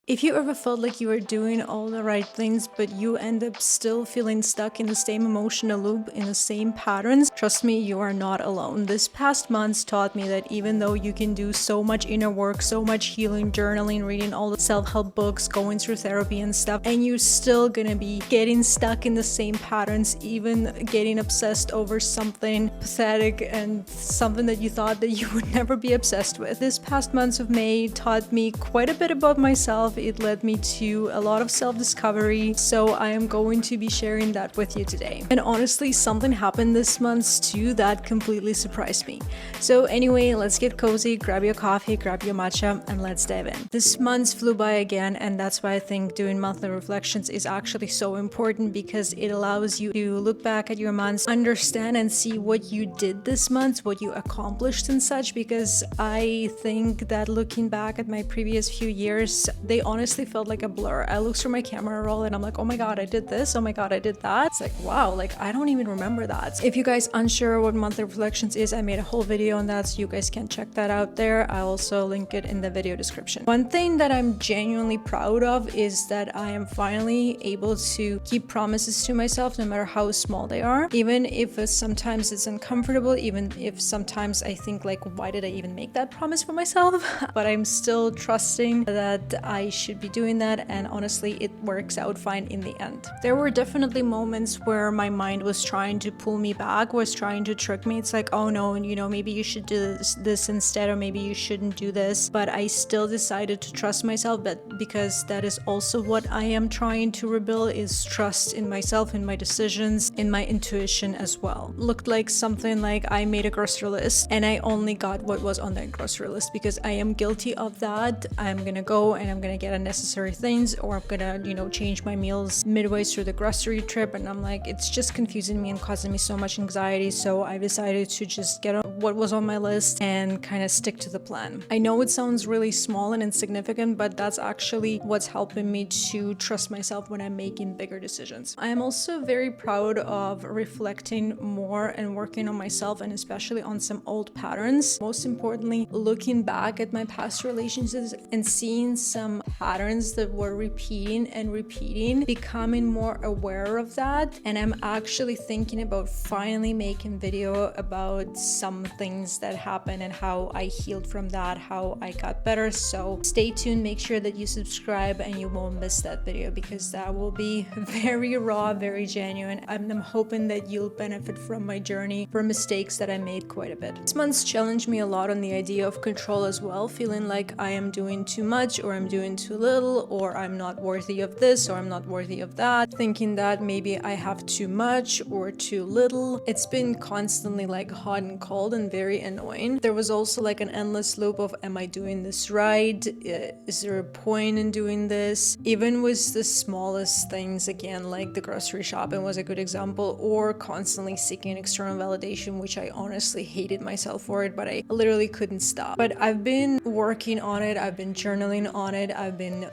If you ever felt like you were doing all the right things, but you end up still feeling stuck in the same emotional loop, in the same patterns, trust me, you are not alone. This past months taught me that even though you can do so much inner work, so much healing, journaling, reading all the self-help books, going through therapy and stuff, and you're still gonna be getting stuck in the same patterns, even getting obsessed over something pathetic and something that you thought that you would never be obsessed with. This past months of May taught me quite a bit about myself. It led me to a lot of self-discovery, so I am going to be sharing that with you today. And honestly, something happened this month too that completely surprised me. So anyway, let's get cozy, grab your coffee, grab your matcha, and let's dive in. This month flew by again, and that's why I think doing monthly reflections is actually so important, because it allows you to look back at your months, understand and see what you did this month, what you accomplished and such, because I think that looking back at my previous few years, they honestly felt like a blur. I look through my camera roll and I'm like, oh my god, I did this, oh my god, I did that. It's like, wow, like I don't even remember that. If you guys unsure what monthly reflections is, I made a whole video on that, so you guys can check that out there. I'll also link it in the video description. One thing that I'm genuinely proud of is that I am finally able to keep promises to myself, no matter how small they are, even if sometimes it's uncomfortable, even if sometimes I think like, why did I even make that promise for myself? But I'm still trusting that I should be doing that, and honestly it works out fine in the end. There were definitely moments where my mind was trying to pull me back, was trying to trick me. It's like, oh no, you know, maybe you should do this instead, or maybe you shouldn't do this. But I still decided to trust myself, but because that is also what I am trying to rebuild, is trust in myself, in my decisions, in my intuition as well. Looked like something like I made a grocery list and I only got what was on that grocery list, because I am guilty of that. I'm gonna go and I'm gonna get unnecessary things, or I'm gonna, you know, change my meals midway through the grocery trip, and I'm like, it's just confusing me and causing me so much anxiety. So I decided to just get on what was on my list and kind of stick to the plan. I know it sounds really small and insignificant, but that's actually what's helping me to trust myself when I'm making bigger decisions. I am also very proud of reflecting more and working on myself, and especially on some old patterns. Most importantly, looking back at my past relationships and seeing some patterns that were repeating and repeating, becoming more aware of that. And I'm actually thinking about finally making video about some things that happened and how I healed from that, how I got better. So stay tuned, make sure that you subscribe and you won't miss that video, because that will be very raw, very genuine. I'm hoping that you'll benefit from my journey, from mistakes that I made quite a bit. This month's challenged me a lot on the idea of control as well, feeling like I am doing too much, or I'm doing too little, or I'm not worthy of this, or I'm not worthy of that, thinking that maybe I have too much or too little. It's been constantly like hot and cold and very annoying. There was also like an endless loop of, am I doing this right? Is there a point in doing this? Even with the smallest things, again, like the grocery shopping was a good example, or constantly seeking external validation, which I honestly hated myself for it, but I literally couldn't stop. But I've been working on it, I've been journaling on it, I've been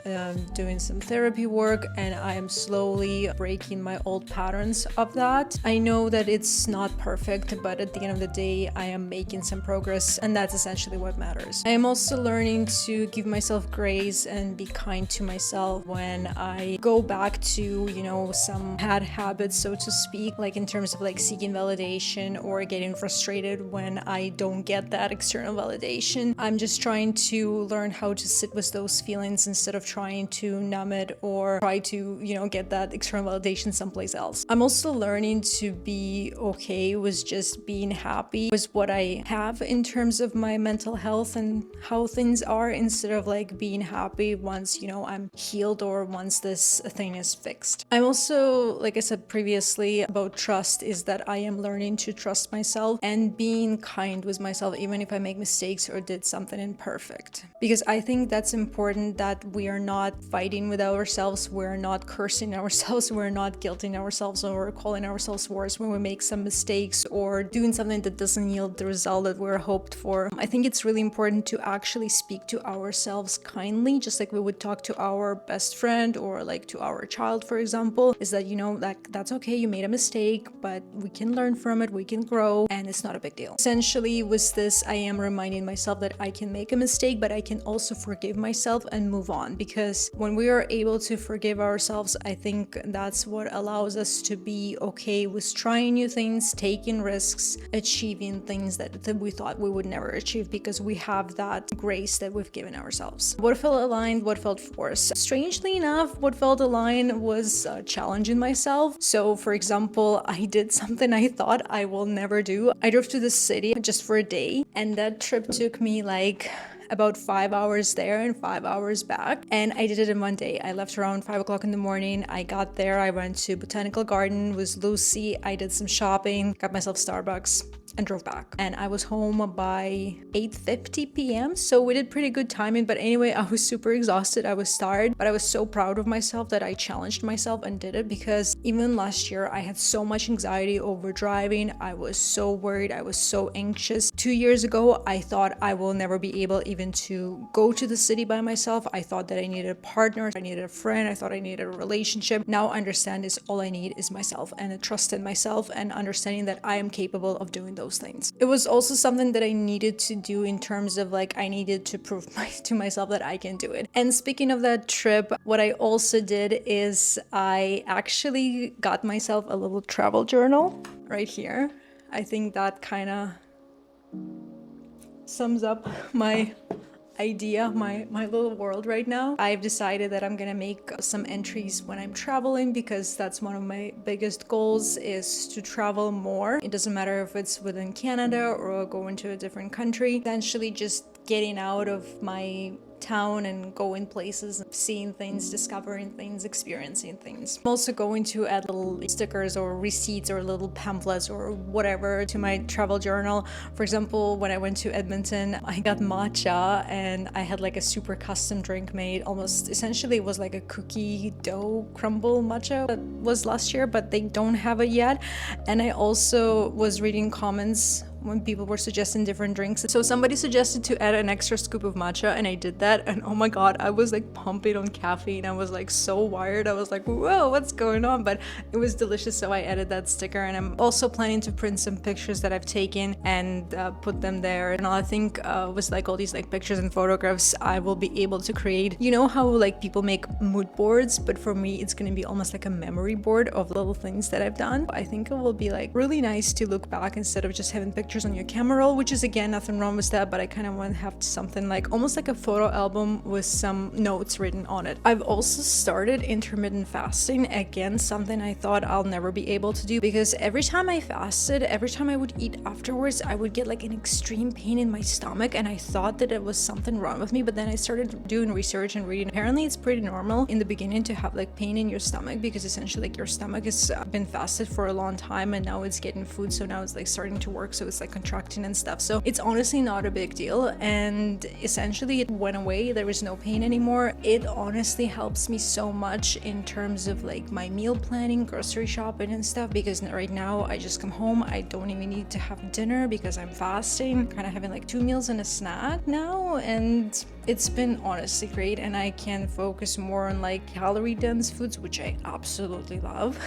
doing some therapy work, and I am slowly breaking my old patterns of that. I know that it's not perfect, but at the end of the day, I am making some progress, and that's essentially what matters. I am also learning to give myself grace and be kind to myself when I go back to, you know, some bad habits, so to speak, like in terms of like seeking validation or getting frustrated when I don't get that external validation. I'm just trying to learn how to sit with those feelings instead of trying to numb it or try to, you know, get that external validation someplace else. I'm also learning to be okay with just being happy with what I have in terms of my mental health and how things are, instead of like being happy once, you know, I'm healed or once this thing is fixed. I'm also, like I said previously about trust, is that I am learning to trust myself and being kind with myself, even if I make mistakes or did something imperfect. Because I think that's important, that we are not fighting with ourselves, we're not cursing ourselves, we're not guilting ourselves or calling ourselves worse when we make some mistakes or doing something that doesn't yield the result that we're hoped for. I think it's really important to actually speak to ourselves kindly, just like we would talk to our best friend or like to our child, for example, is that, you know, that's okay, you made a mistake, but we can learn from it, we can grow, and it's not a big deal. Essentially with this, I am reminding myself that I can make a mistake, but I can also forgive myself and move move on, because when we are able to forgive ourselves, I think that's what allows us to be okay with trying new things, taking risks, achieving things that we thought we would never achieve, because we have that grace that we've given ourselves. What felt aligned, what felt forced? Strangely enough, what felt aligned was challenging myself. So for example, I did something I thought I will never do. I drove to the city just for a day, and that trip took me like about 5 hours there and 5 hours back, and I did it in one day. I left around 5 o'clock in the morning. I got there, I went to Botanical Garden with Lucy, I did some shopping, got myself Starbucks, and drove back. And I was home by 8:50 p.m. So we did pretty good timing. But anyway, I was super exhausted. I was tired, but I was so proud of myself that I challenged myself and did it, because even last year I had so much anxiety over driving. I was so worried. I was so anxious. 2 years ago, I thought I will never be able even to go to the city by myself. I thought that I needed a partner. I needed a friend. I thought I needed a relationship. Now I understand is all I need is myself, and a trust in myself, and understanding that I am capable of doing those things. It was also something that I needed to do in terms of like I needed to prove to myself that I can do it. And speaking of that trip, what I also did is I actually got myself a little travel journal right here. I think that kind of sums up my idea, my little world right now. I've decided that I'm gonna make some entries when I'm traveling, because that's one of my biggest goals, is to travel more. It doesn't matter if it's within Canada or going to a different country. Essentially just getting out of my town and going places, seeing things, discovering things, experiencing things. I'm also going to add little stickers or receipts or little pamphlets or whatever to my travel journal. For example, when I went to Edmonton, I got matcha and I had like a super custom drink made. Almost essentially it was like a cookie dough crumble matcha that was last year, but they don't have it yet. And I also was reading comments when people were suggesting different drinks. So somebody suggested to add an extra scoop of matcha, and I did that, and oh my god, I was like pumping on caffeine. I was like so wired. I was like, whoa, what's going on? But it was delicious, so I added that sticker. And I'm also planning to print some pictures that I've taken and put them there. And I think with like all these like pictures and photographs, I will be able to create, you know how like people make mood boards, but for me it's gonna be almost like a memory board of little things that I've done. I think it will be like really nice to look back instead of just having pictures on your camera roll, which is again nothing wrong with that, but I kind of want to have something like almost like a photo album with some notes written on it. I've also started intermittent fasting, again something I thought I'll never be able to do, because every time I fasted, every time I would eat afterwards, I would get like an extreme pain in my stomach, and I thought that it was something wrong with me. But then I started doing research and reading. Apparently it's pretty normal in the beginning to have like pain in your stomach, because essentially like your stomach has been fasted for a long time and now it's getting food, so now it's like starting to work, so it's like contracting and stuff. So it's honestly not a big deal, and essentially it went away. There was no pain anymore. It honestly helps me so much in terms of like my meal planning, grocery shopping and stuff, because right now I just come home, I don't even need to have dinner because I'm fasting, kind of having like 2 meals and a snack now, and it's been honestly great. And I can focus more on like calorie dense foods, which I absolutely love.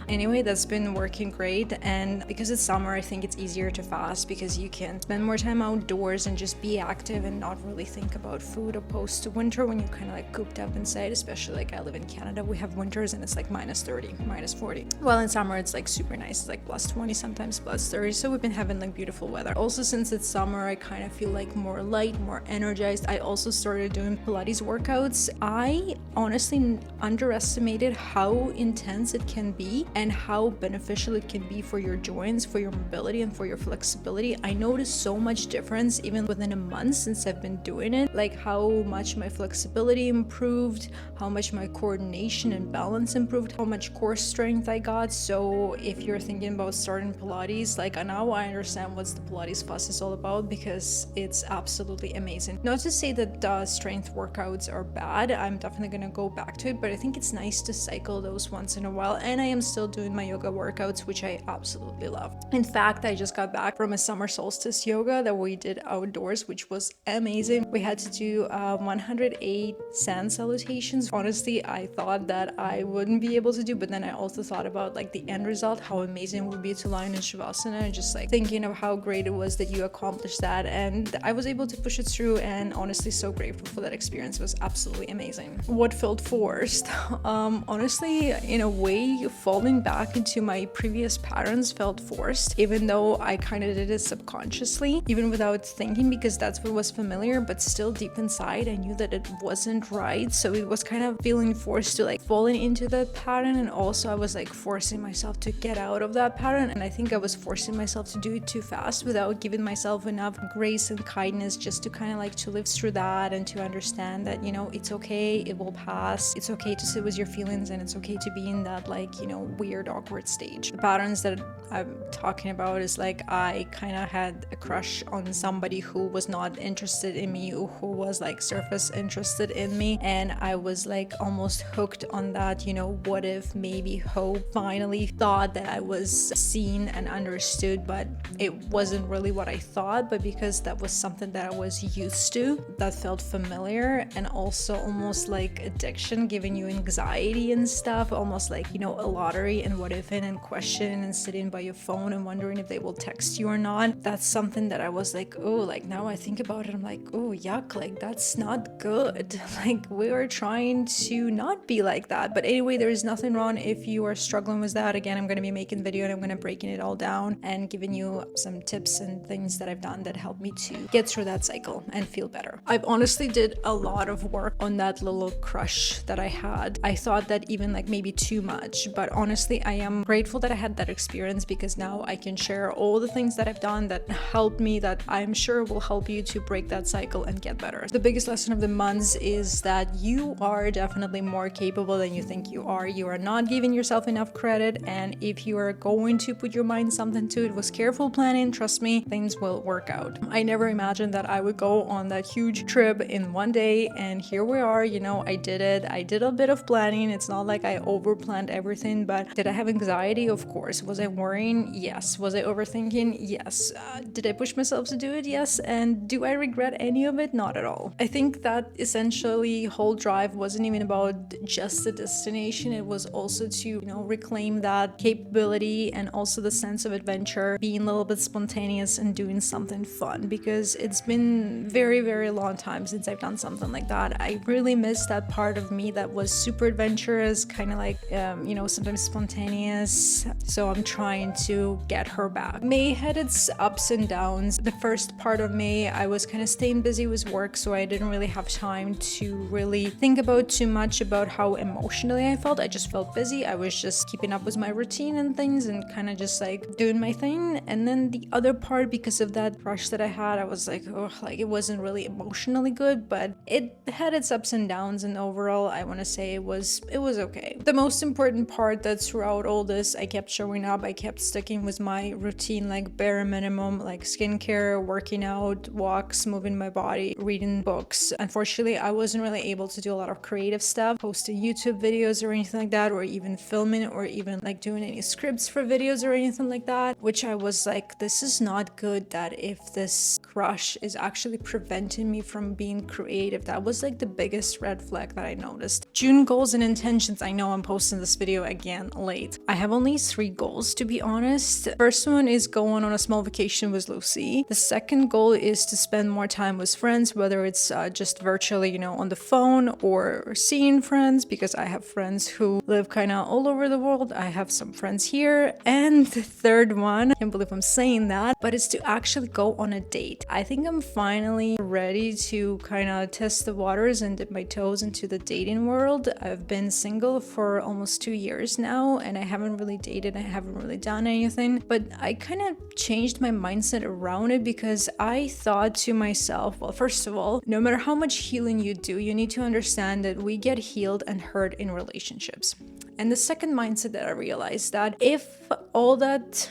Anyway, that's been working great. And because it's summer, I think it's easier to fast because you can spend more time outdoors and just be active and not really think about food, opposed to winter when you're kind of like cooped up inside. Especially like I live in Canada, we have winters and it's like -30, -40. Well, in summer it's like super nice, it's like +20, sometimes +30. So we've been having like beautiful weather. Also, since it's summer, I kind of feel like more light, more energized. I also started doing Pilates workouts. I honestly underestimated how intense it can be and how beneficial it can be for your joints, for your mobility, and for your flexibility. I noticed so much difference even within a month since I've been doing it, like how much my flexibility improved, how much my coordination and balance improved, how much core strength I got. So if you're thinking about starting Pilates, like now I understand what the Pilates fuss is all about, because it's absolutely amazing. Not to say that strength workouts are bad, I'm definitely gonna go back to it, but I think it's nice to cycle those once in a while. And I am still doing my yoga workouts, which I absolutely love. In fact, fact, I just got back from a summer solstice yoga that we did outdoors, which was amazing. We had to do 108 sand salutations. Honestly, I thought that I wouldn't be able to do, but then I also thought about like the end result, how amazing it would be to lie in Shavasana, and just like thinking of how great it was that you accomplished that. And I was able to push it through, and honestly so grateful for that experience. It was absolutely amazing. What felt forced? Honestly, in a way, falling back into my previous patterns felt forced, even though I kind of did it subconsciously, even without thinking, because that's what was familiar, but still deep inside I knew that it wasn't right. So it was kind of feeling forced to like falling into that pattern, and also I was like forcing myself to get out of that pattern, and I think I was forcing myself to do it too fast without giving myself enough grace and kindness just to kind of like to live through that and to understand that, you know, it's okay, it will pass, it's okay to sit with your feelings, and it's okay to be in that like, you know, weird awkward stage. The patterns that I'm talking about is like I kind of had a crush on somebody who was not interested in me, who was like surface interested in me, and I was like almost hooked on that, you know, what if, maybe, hope. Finally thought that I was seen and understood, but it wasn't really what I thought. But because that was something that I was used to, that felt familiar, and also almost like addiction, giving you anxiety and stuff, almost like, you know, a lottery, and what if and question, and sitting by your phone and wondering if they will text you or not. That's something that I was like, oh, like now I think about it, I'm like, oh, yuck, like that's not good. Like we are trying to not be like that. But anyway, there is nothing wrong if you are struggling with that. Again, I'm going to be making a video and I'm going to breaking it all down and giving you some tips and things that I've done that helped me to get through that cycle and feel better. I've honestly did a lot of work on that little crush that I had. I thought that even like maybe too much, but honestly I am grateful that I had that experience, because now I can share all the things that I've done that helped me, that I'm sure will help you to break that cycle and get better. The biggest lesson of the months is that you are definitely more capable than you think you are. You are not giving yourself enough credit, and if you are going to put your mind something to it with careful planning, trust me, things will work out. I never imagined that I would go on that huge trip in one day, and here we are. You know, I did it. I did a bit of planning. It's not like I over planned everything, but did I have anxiety? Of course. Was I worrying? Yes. Was I overthinking? Yes. Did I push myself to do it? Yes. And do I regret any of it? Not at all. I think that essentially whole drive wasn't even about just the destination. It was also to, you know, reclaim that capability and also the sense of adventure, being a little bit spontaneous and doing something fun, because it's been very, very long time since I've done something like that. I really miss that part of me that was super adventurous, kind of like, you know, sometimes spontaneous. So I'm trying to get her back. May had its ups and downs. The first part of May, I was kind of staying busy with work, so I didn't really have time to really think about too much about how emotionally I felt. I just felt busy. I was just keeping up with my routine and things and kind of just like doing my thing. And then the other part, because of that crush that I had, I was like, oh, like it wasn't really emotionally good, but it had its ups and downs, and overall I want to say it was okay. The most important part that throughout all this, I kept showing up, I kept sticking with my routine, like bare minimum, like skincare, working out, walks, moving my body, reading books. Unfortunately, I wasn't really able to do a lot of creative stuff, posting YouTube videos or anything like that, or even filming, or even like doing any scripts for videos or anything like that, which I was like, this is not good, that if this crush is actually preventing me from being creative. That was like the biggest red flag that I noticed. June goals and intentions. I know I'm posting this video again late. I have only 3 goals, to be honest. First one is going on a small vacation with Lucy. The second goal is to spend more time with friends, whether it's just virtually, you know, on the phone, or seeing friends, because I have friends who live kind of all over the world. I have some friends here. And the third one, I can't believe I'm saying that, but it's to actually go on a date. I think I'm finally ready to kind of test the waters and dip my toes into the dating world. I've been single for almost 2 years now, and I haven't really dated, I haven't really done anything, but I kind of changed my mindset around it, because I thought to myself, well, first of all, no matter how much healing you do, you need to understand that we get healed and hurt in relationships. And the second mindset that I realized, that if all that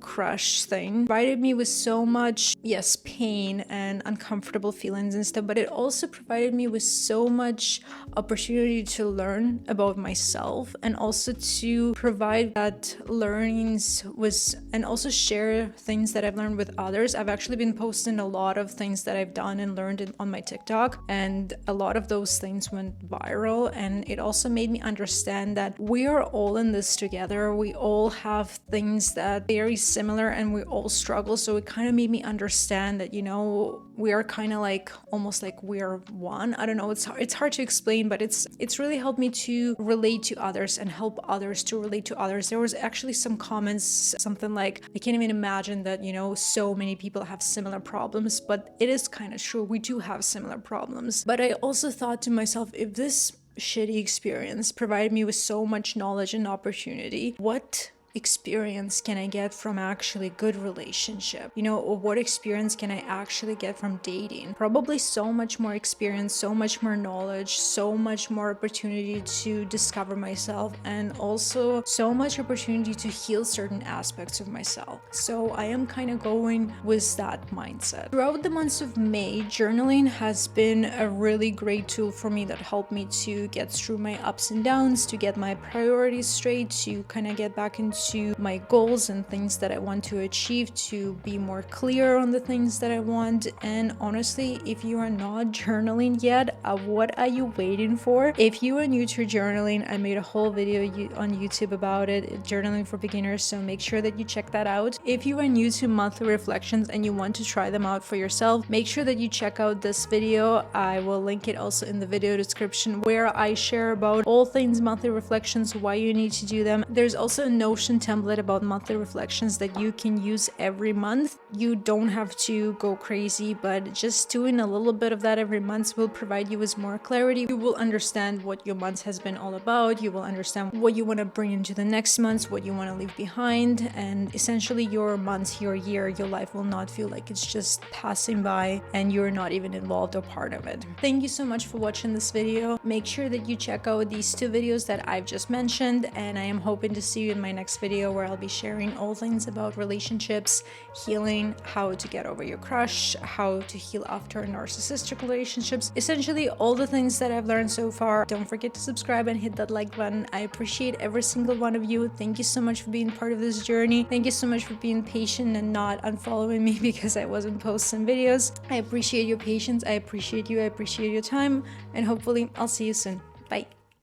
crush thing provided me with so much, yes, pain and uncomfortable feelings and stuff, but it also provided me with so much opportunity to learn about myself and also to provide that learnings with, and also share things that I've learned with others. I've actually been posting a lot of things that I've done and learned on my TikTok, and a lot of those things went viral, and it also made me understand that we are all in this together. We all have things that are very similar and we all struggle. So it kind of made me understand that, we are kind of like almost like we're one. I don't know, it's hard to explain, but it's really helped me to relate to others and help others to relate to others. There was actually some comments, something like, I can't even imagine that, so many people have similar problems, but it is kind of true. We do have similar problems. But I also thought to myself, if this shitty experience provided me with so much knowledge and opportunity, what experience can I get from actually good relationship, or what experience can I actually get from dating? Probably so much more experience, so much more knowledge, so much more opportunity to discover myself, and also so much opportunity to heal certain aspects of myself. So I am kind of going with that mindset. Throughout the months of May, journaling has been a really great tool for me that helped me to get through my ups and downs, to get my priorities straight, to kind of get back into my goals and things that I want to achieve, to be more clear on the things that I want. And honestly, if you are not journaling yet, what are you waiting for? If you are new to journaling, I made a whole video on YouTube about it, journaling for beginners, so make sure that you check that out. If you are new to monthly reflections and you want to try them out for yourself, make sure that you check out this video. I will link it also in the video description, where I share about all things monthly reflections, why you need to do them. There's also a Notion template about monthly reflections that you can use every month. You don't have to go crazy, but just doing a little bit of that every month will provide you with more clarity. You will understand what your month has been all about. You will understand what you want to bring into the next month, what you want to leave behind, and essentially your month, your year, your life will not feel like it's just passing by and you're not even involved or part of it. Thank you so much for watching this video. Make sure that you check out these 2 videos that I've just mentioned, and I am hoping to see you in my next video, where I'll be sharing all things about relationships, healing, how to get over your crush, how to heal after narcissistic relationships, essentially all the things that I've learned so far. Don't forget to subscribe and hit that like button. I appreciate every single one of you. Thank you so much for being part of this journey. Thank you so much for being patient and not unfollowing me because I wasn't posting videos. I appreciate your patience. I appreciate you. I appreciate your time, and hopefully I'll see you soon. Bye.